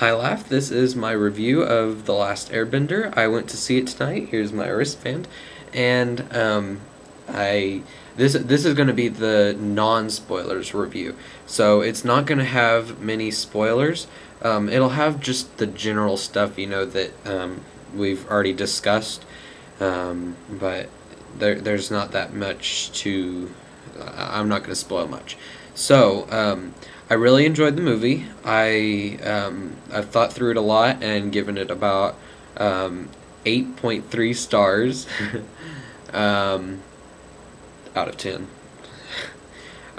Hi Laugh, this is my review of The Last Airbender. I went to see it tonight. Here's my wristband. And I this is going to be the non-spoilers review. So it's not going to have many spoilers. It'll have just the general stuff, that we've already discussed. But there's not that much to I'm not going to spoil much. So, I really enjoyed the movie. I've thought through it a lot and given it about 8.3 stars out of 10.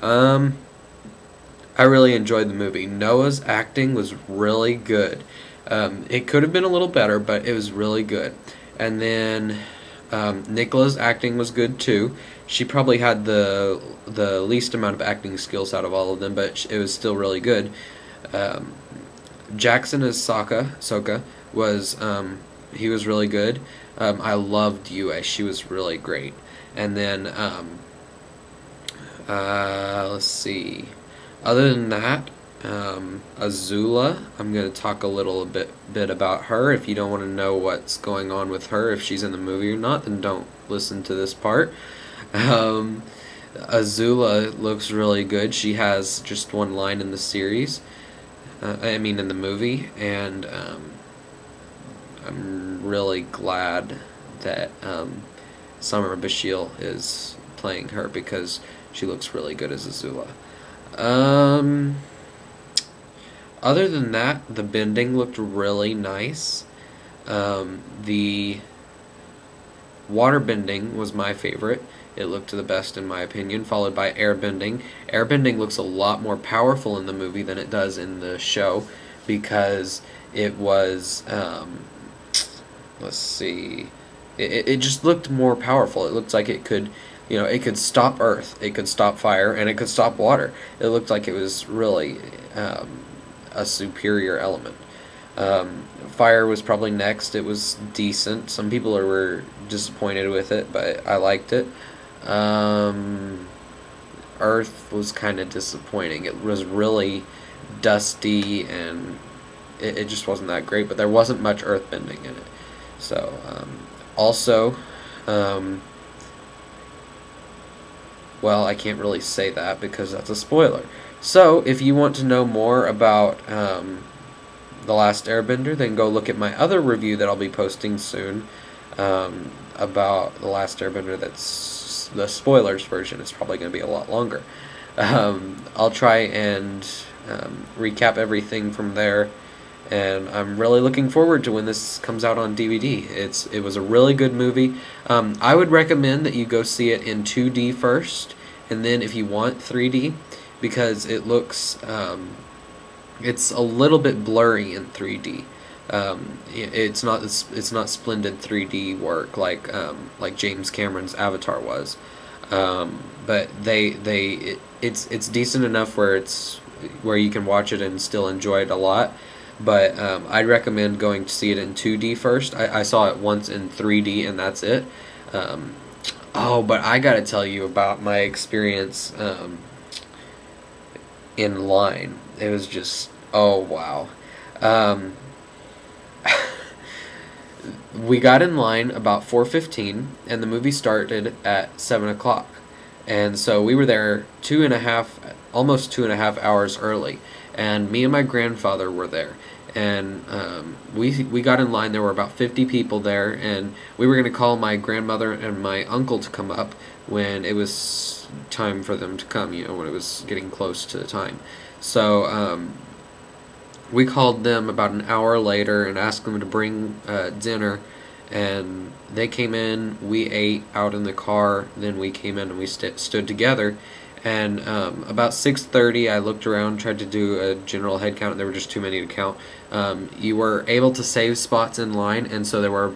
I really enjoyed the movie. Noah's acting was really good. It could have been a little better, but it was really good. And then Nicola's acting was good too. She probably had the least amount of acting skills out of all of them, but it was still really good. Jackson as Sokka was he was really good. I loved Yue. She was really great. And then let's see. Other than that, Azula, I'm going to talk a little bit about her. If you don't want to know what's going on with her, if she's in the movie or not, then don't listen to this part. Azula looks really good. She has just one line in the series, in the movie, and I'm really glad that Summer Bashir is playing her because she looks really good as Azula. Other than that, the bending looked really nice. The water bending was my favorite. It looked the best in my opinion, followed by airbending. Airbending looks a lot more powerful in the movie than it does in the show because it was, let's see, it just looked more powerful. It looked like it could, it could stop Earth, it could stop fire, and it could stop water. It looked like it was really a superior element. Fire was probably next. It was decent. Some people were disappointed with it, but I liked it. Earth was kind of disappointing. It was really dusty and it just wasn't that great, but there wasn't much earth bending in it. So, also, well, I can't really say that because that's a spoiler. So, if you want to know more about The Last Airbender, then go look at my other review that I'll be posting soon about The Last Airbender. That's the spoilers version. It's probably going to be a lot longer. I'll try and recap everything from there, and I'm really looking forward to when this comes out on DVD. It was a really good movie. I would recommend that you go see it in 2D first, and then if you want 3D, because it looks it's a little bit blurry in 3D. It's not splendid 3D work like James Cameron's Avatar was, but it's decent enough where you can watch it and still enjoy it a lot. But I'd recommend going to see it in 2D first. I saw it once in 3D and that's it. Oh, but I gotta tell you about my experience in line. It was just, oh wow. We got in line about 4:15, and the movie started at 7 o'clock. And so we were there almost 2.5 hours early. And me and my grandfather were there. And we got in line. There were about 50 people there, and we were going to call my grandmother and my uncle to come up when it was time for them to come, when it was getting close to the time. So we called them about an hour later and asked them to bring dinner, and they came in, we ate out in the car, then we came in and we stood together, and about 6:30 I looked around, tried to do a general head count, and there were just too many to count. You were able to save spots in line, and so there were,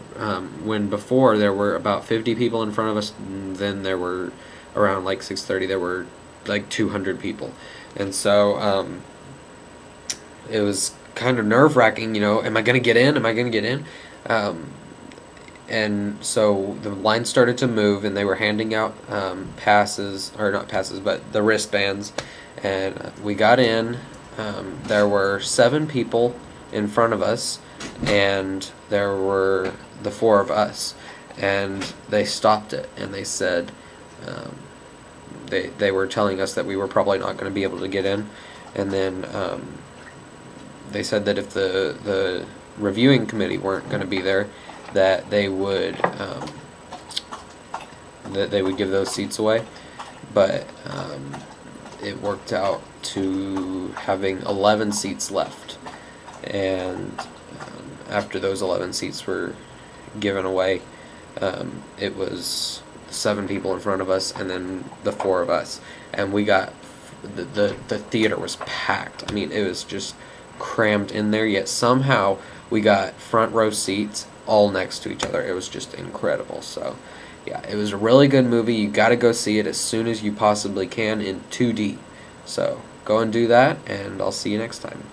when before there were about 50 people in front of us, and then there were around like 6:30 there were like 200 people, and so it was kind of nerve-wracking, am I going to get in? Am I going to get in? And so the line started to move, and they were handing out passes, or not passes, but the wristbands, and we got in. There were 7 people in front of us, and there were the four of us, and they stopped it, and they said they were telling us that we were probably not going to be able to get in, and then they said that if the reviewing committee weren't going to be there, that they would give those seats away, but it worked out to having 11 seats left, and after those 11 seats were given away, it was 7 people in front of us and then the 4 of us, and we got the theater was packed. I mean, it was just crammed in there, yet somehow we got front row seats all next to each other. It was just incredible. So yeah, it was a really good movie. You got to go see it as soon as you possibly can in 2D. So go and do that, and I'll see you next time.